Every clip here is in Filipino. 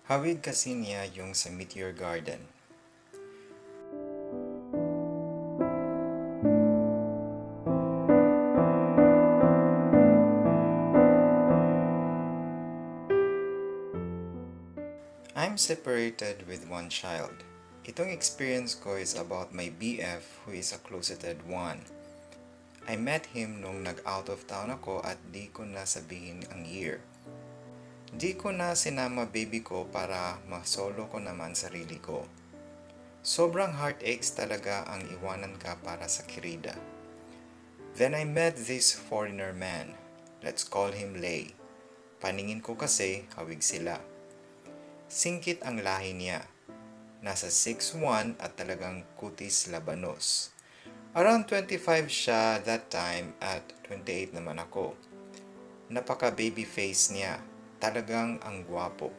Hawig kasi niya yung sa Meteor Garden. I'm separated with one child. Itong experience ko is about my BF who is a closeted one. I met him nung nag-out of town ako at di ko na sabihin ang year. Di ko na sinama baby ko para masolo ko naman sarili ko. Sobrang heartaches talaga ang iwanan ka para sa kirida. Then I met this foreigner man. Let's call him Lay. Paningin ko kasi hawig sila. Singkit ang lahi niya. Nasa 6'1" at talagang kutis labanos. Around 25 siya that time at 28 naman ako. Napaka baby face niya. Talagang ang gwapo.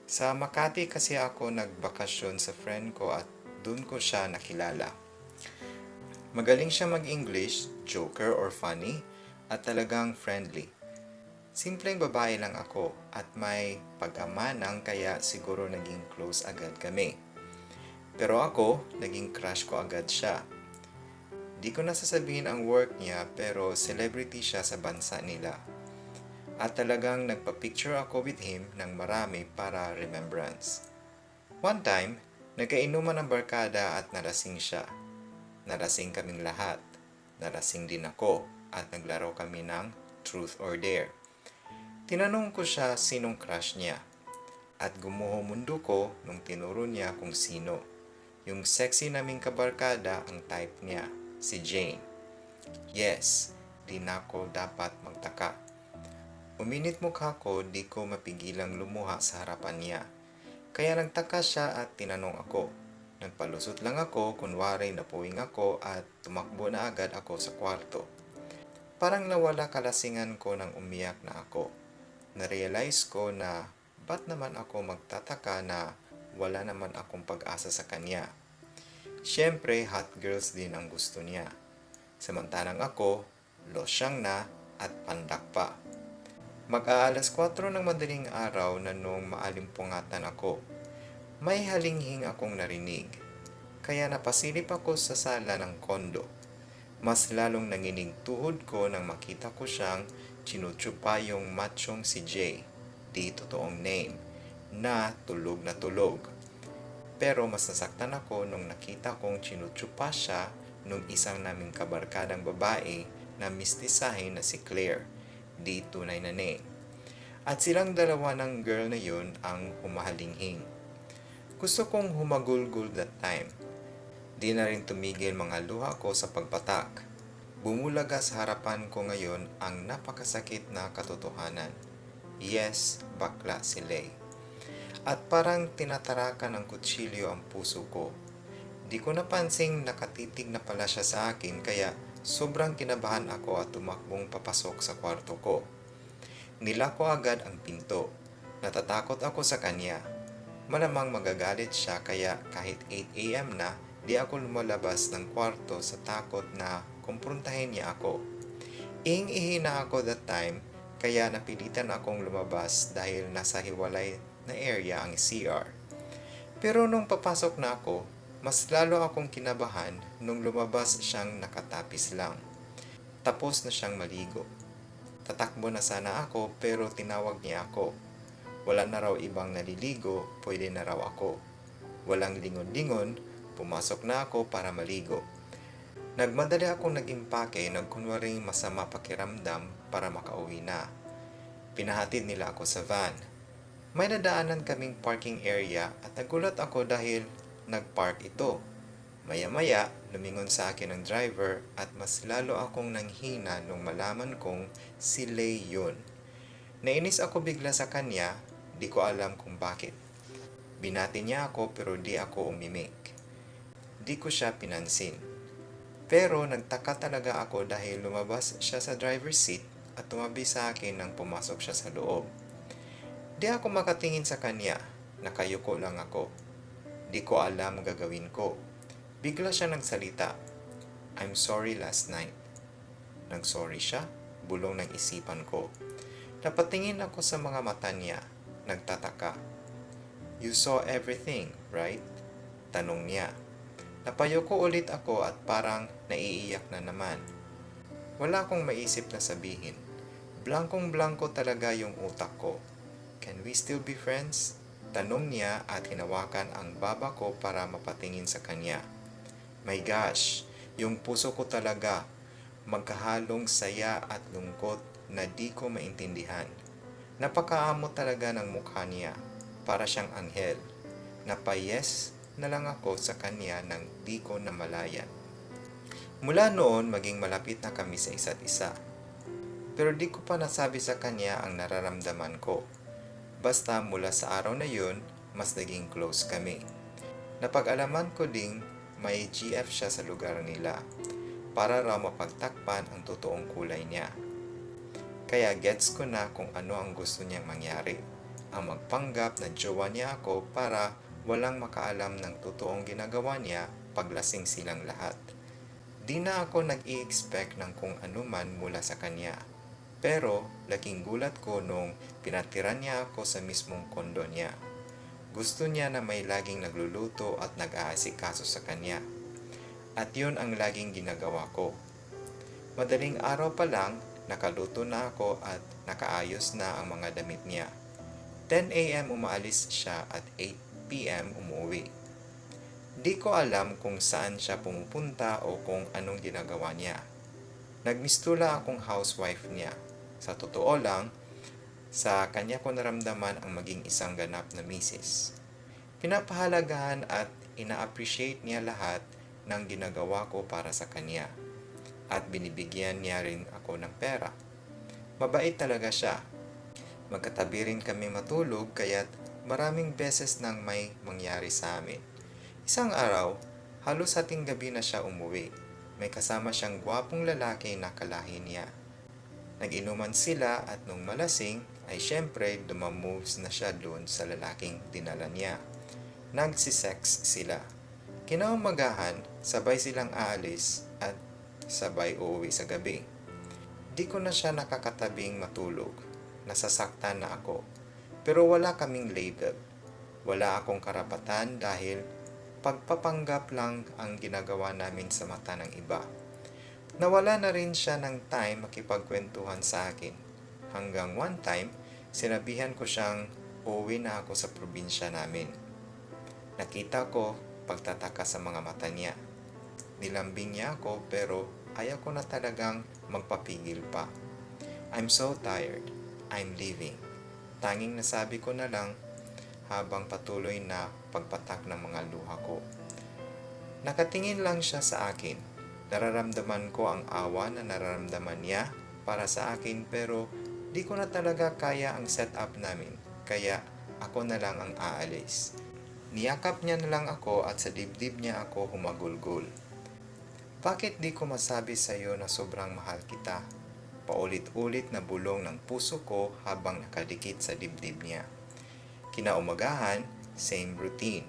Sa Makati kasi ako nagbakasyon sa friend ko at dun ko siya nakilala. Magaling siya mag-English, joker or funny, at talagang friendly. Simpleng babae lang ako at may pag-amanang kaya siguro naging close agad kami. Pero ako, naging crush ko agad siya. Di ko nasasabihin ang work niya pero celebrity siya sa bansa nila. At talagang nagpa-picture ako with him ng marami para remembrance. One time, nagkainuman ng barkada at narasing siya. Narasing kaming lahat. Narasing din ako at naglaro kami ng Truth or Dare. Tinanong ko siya sinong crush niya. At gumuho mundo ko nung tinuro niya kung sino. Yung sexy naming kabarkada ang type niya, si Jane. Yes, di na ako dapat magtaka. Uminit mukha ko, di ko mapigilang lumuha sa harapan niya. Kaya nagtaka siya at tinanong ako. Nagpalusot lang ako, kunwari napuwing ako at tumakbo na agad ako sa kwarto. Parang nawala kalasingan ko nang umiyak na ako. Narealize ko na ba't naman ako magtataka na wala naman akong pag-asa sa kanya. Siyempre, hot girls din ang gusto niya. Samantalang ako, losyang na at pandak pa. Mag-aalas 4 ng madaling araw na nung maalimpungatan ako. May halinghing akong narinig. Kaya napasilip ako sa sala ng kondo. Mas lalong nanginig tuhod ko nang makita ko siyang tinutsupa yung machong si Jay, di totoong name, na tulog na tulog. Pero mas nasaktan ako nung nakita kong tinutsupa siya nung isang naming kabarkadang babae na mistisahin na si Claire, di tunay na name. At silang dalawa ng girl na yun ang humahalinghing. Gusto kong humagulgol that time. Di na rin tumigil mga luha ko sa pagpatak. Bumulaga sa harapan ko ngayon ang napakasakit na katotohanan. Yes, bakla si Lay. At parang tinatarakan ng kutsilyo ang puso ko. Di ko napansing nakatitig na pala siya sa akin kaya sobrang kinabahan ako at tumakbong papasok sa kwarto ko. Nilako agad ang pinto. Natatakot ako sa kanya. Malamang magagalit siya kaya kahit 8 AM na, di ako lumalabas ng kwarto sa takot na kumprontahin niya ako. Ihing-ihi na ako that time kaya napilitan akong lumabas dahil nasa hiwalay na area ang CR. Pero nung papasok na ako, mas lalo akong kinabahan nung lumabas siyang nakatapis lang. Tapos na siyang maligo. Tatakbo na sana ako pero tinawag niya ako. Wala na raw ibang naliligo, pwede na raw ako. Walang lingon-lingon, pumasok na ako para maligo. Nagmadali akong nag-impake, nagkunwaring masama pakiramdam para makauwi na. Pinahatid nila ako sa van. May nadaanan kaming parking area at nagulat ako dahil nagpark ito. Maya-maya, lumingon sa akin ang driver at mas lalo akong nanghina nung malaman kong si Lay yun. Nainis ako bigla sa kanya, di ko alam kung bakit. Binati niya ako pero di ako umimik. Di ko siya pinansin. Pero nagtaka talaga ako dahil lumabas siya sa driver's seat at tumabi sa akin nang pumasok siya sa loob. Di ako makatingin sa kanya, nakayuko lang ako. Di ko alam gagawin ko. Bigla siya nagsalita, I'm sorry last night. Nagsorry siya, bulong ng isipan ko. Napatingin ako sa mga mata niya, nagtataka. You saw everything, right? Tanong niya. Napayuko ulit ako at parang naiiyak na naman. Wala akong maisip na sabihin. Blankong-blanko talaga yung utak ko. Can we still be friends? Tanong niya at hinawakan ang baba ko para mapatingin sa kanya. My gosh, yung puso ko talaga. Magkahalong saya at lungkot na di ko maintindihan. Napakaamo talaga ng mukha niya. Para siyang anghel. Napayes na lang ako sa kanya nang di ko namalayan. Mula noon, maging malapit na kami sa isa't isa. Pero di ko pa nasabi sa kanya ang nararamdaman ko. Basta mula sa araw na yun, mas naging close kami. Napag-alaman ko ding may GF siya sa lugar nila para raw mapagtakpan ang totoong kulay niya. Kaya gets ko na kung ano ang gusto niyang mangyari. Ang magpanggap na jowa niya ako para walang makaalam ng totoong ginagawa niya paglasing silang lahat. Di na ako nag-i-expect ng kung ano man mula sa kanya. Pero laking gulat ko nung pinatiran niya ako sa mismong kondo niya. Gusto niya na may laging nagluluto at nag-aasikaso sa kanya. At yun ang laging ginagawa ko. Madaling araw pa lang, nakaluto na ako at nakaayos na ang mga damit niya. 10 a.m. umaalis siya at 8 p.m. umuwi. Di ko alam kung saan siya pumupunta o kung anong ginagawa niya. Nagmistula akong housewife niya. Sa totoo lang, sa kanya ko naramdaman ang maging isang ganap na misis. Pinapahalagahan at ina-appreciate niya lahat ng ginagawa ko para sa kanya. At binibigyan niya rin ako ng pera. Mabait talaga siya. Magkatabi rin kami matulog kaya't maraming beses nang may mangyari sa amin. Isang araw, halos hating gabi na siya umuwi. May kasama siyang gwapong lalaki na kalahi niya. Nag-inuman sila at nung malasing ay syempre dumamoves na siya doon sa lalaking dinala niya. Nagsisex sila. Kinaumagahan, sabay silang aalis at sabay uuwi sa gabi. Di ko na siya nakakatabing matulog. Nasasaktan na ako. Pero wala kaming label. Wala akong karapatan dahil pagpapanggap lang ang ginagawa namin sa mata ng iba. Nawala na rin siya ng time makipagkwentuhan sa akin. Hanggang one time, sinabihan ko siyang uuwi na ako sa probinsya namin. Nakita ko pagtataka sa mga mata niya. Nilambing niya ako pero ayaw ko na talagang magpapigil pa. I'm so tired. I'm leaving. Tanging nasabi ko na lang habang patuloy na pagpatak ng mga luha ko. Nakatingin lang siya sa akin. Nararamdaman ko ang awa na nararamdaman niya para sa akin pero di ko na talaga kaya ang setup namin kaya ako na lang ang aalis. Niyakap niya na lang ako at sa dibdib niya ako humagulgol. Bakit di ko masabi sa iyo na sobrang mahal kita? Paulit-ulit na bulong ng puso ko habang nakadikit sa dibdib niya. Kinaumagahan, same routine.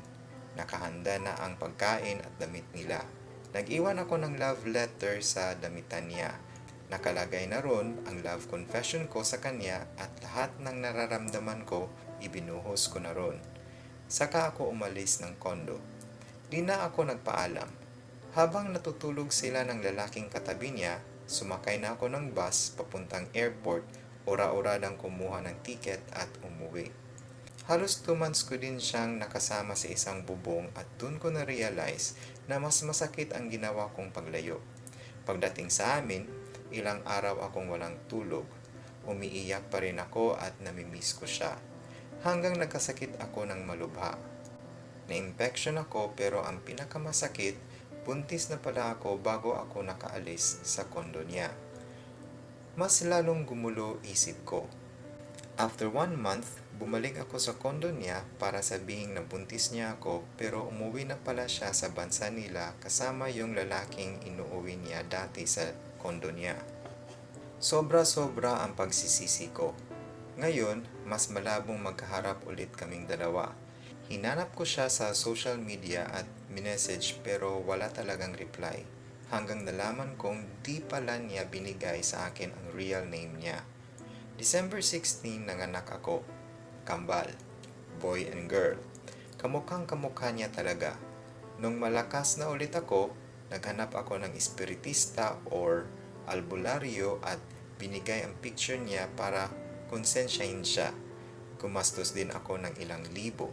Nakahanda na ang pagkain at damit nila. Nag-iwan ako ng love letter sa damitan niya. Nakalagay na ron ang love confession ko sa kanya at lahat ng nararamdaman ko, ibinuhos ko na ron. Saka ako umalis ng kondo. Di na ako nagpaalam. Habang natutulog sila ng lalaking katabi niya, sumakay na ako ng bus papuntang airport, ora-ora lang kumuha ng ticket at umuwi. Halos 2 months ko din siyang nakasama sa isang bubong at dun ko na-realize na mas masakit ang ginawa kong paglayo. Pagdating sa amin, ilang araw akong walang tulog. Umiiyak pa rin ako at namimiss ko siya. Hanggang nagkasakit ako ng malubha. Na-infection ako pero ang pinakamasakit, buntis na pala ako bago ako nakaalis sa kondo niya. Mas lalong gumulo isip ko. After 1 month, bumalik ako sa kondo niya para sabihin na buntis niya ako pero umuwi na pala siya sa bansa nila kasama yung lalaking inuuwi niya dati sa kondo niya. Sobra-sobra ang pagsisisi ko. Ngayon, mas malabong magkaharap ulit kaming dalawa. Hinanap ko siya sa social media at minessage pero wala talagang reply. Hanggang nalaman kong di pala niya binigay sa akin ang real name niya. December 16 nanganak ako. Kambal. Boy and girl. Kamukhang kamukha niya talaga. Nung malakas na ulit ako, naghanap ako ng espiritista or albularyo at binigay ang picture niya para konsensyahin siya. Gumastos din ako ng ilang libo.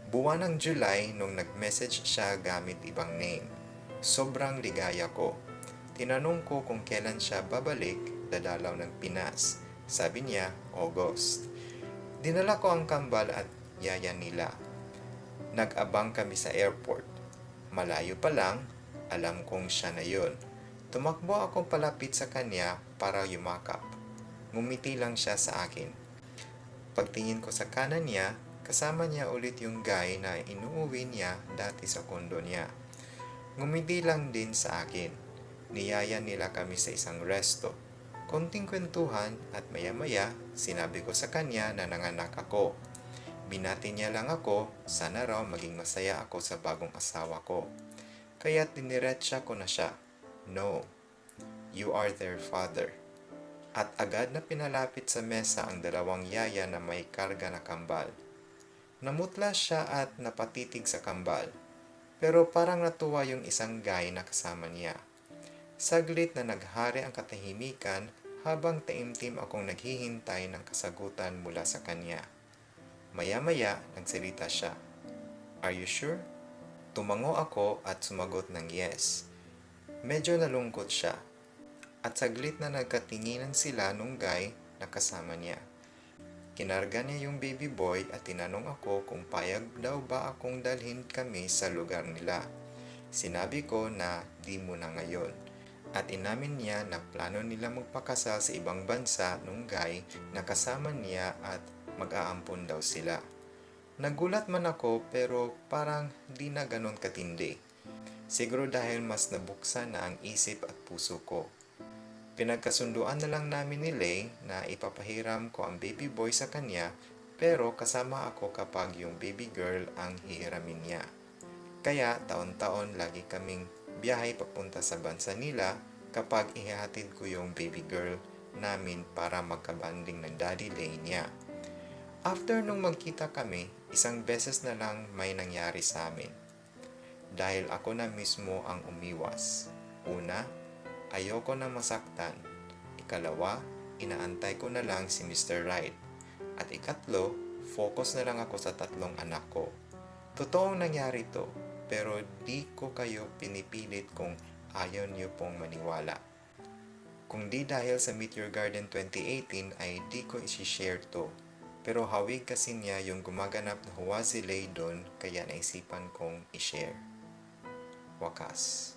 Buwan ng July nung nag-message siya gamit ibang name. Sobrang ligaya ko. Tinanong ko kung kailan siya babalik, dadalaw ng Pinas. Sabi niya, August. Dinala ko ang kambal at yaya nila. Nag-abang kami sa airport. Malayo pa lang, alam kong siya na yun. Tumakbo akong palapit sa kanya para yumakap. Ngumiti lang siya sa akin. Pagtingin ko sa kanan niya, kasama niya ulit yung guy na inuuwi niya dati sa kondo niya. Ngumiti lang din sa akin. Niyaya nila kami sa isang resto. Konting kwentuhan at maya-maya, sinabi ko sa kanya na nanganak ako. Binati niya lang ako, sana raw maging masaya ako sa bagong asawa ko. Kaya diniretsa ko na siya. No, you are their father. At agad na pinalapit sa mesa ang dalawang yaya na may karga na kambal. Namutla siya at napatitig sa kambal. Pero parang natuwa yung isang guy na kasama niya. Saglit na naghari ang katahimikan habang taimtim akong naghihintay ng kasagutan mula sa kanya. Maya-maya, nagsalita siya. Are you sure? Tumango ako at sumagot ng yes. Medyo nalungkot siya. At saglit na nagkatinginan sila nung guy na kasama niya. Kinarga niya yung baby boy at tinanong ako kung payag daw ba akong dalhin kami sa lugar nila. Sinabi ko na di muna ngayon. At inamin niya na plano nila magpakasal sa ibang bansa nung guy na kasama niya at mag-aampon daw sila. Nagulat man ako pero parang di na ganon katindi. Siguro dahil mas nabuksan na ang isip at puso ko. Pinagkasunduan na lang namin ni Lay na ipapahiram ko ang baby boy sa kanya pero kasama ako kapag yung baby girl ang hihiramin niya. Kaya taon-taon lagi kaming biyahe papunta sa bansa nila kapag ihahatid ko yung baby girl namin para magkabanding ng daddy Lay niya. After nung magkita kami, isang beses na lang may nangyari sa amin. Dahil ako na mismo ang umiwas. Una, ayoko na masaktan. Ikalawa, inaantay ko na lang si Mr. Right. At ikatlo, focus na lang ako sa 3 anak ko. Totoong nangyari to, pero di ko kayo pinipilit kung ayaw niyo pong maniwala. Kung di dahil sa Meteor Garden 2018 ay di ko isi-share to. Pero Hawig kasi niya yung gumaganap na huwazilay doon kaya naisipan kong i-share. Wakas.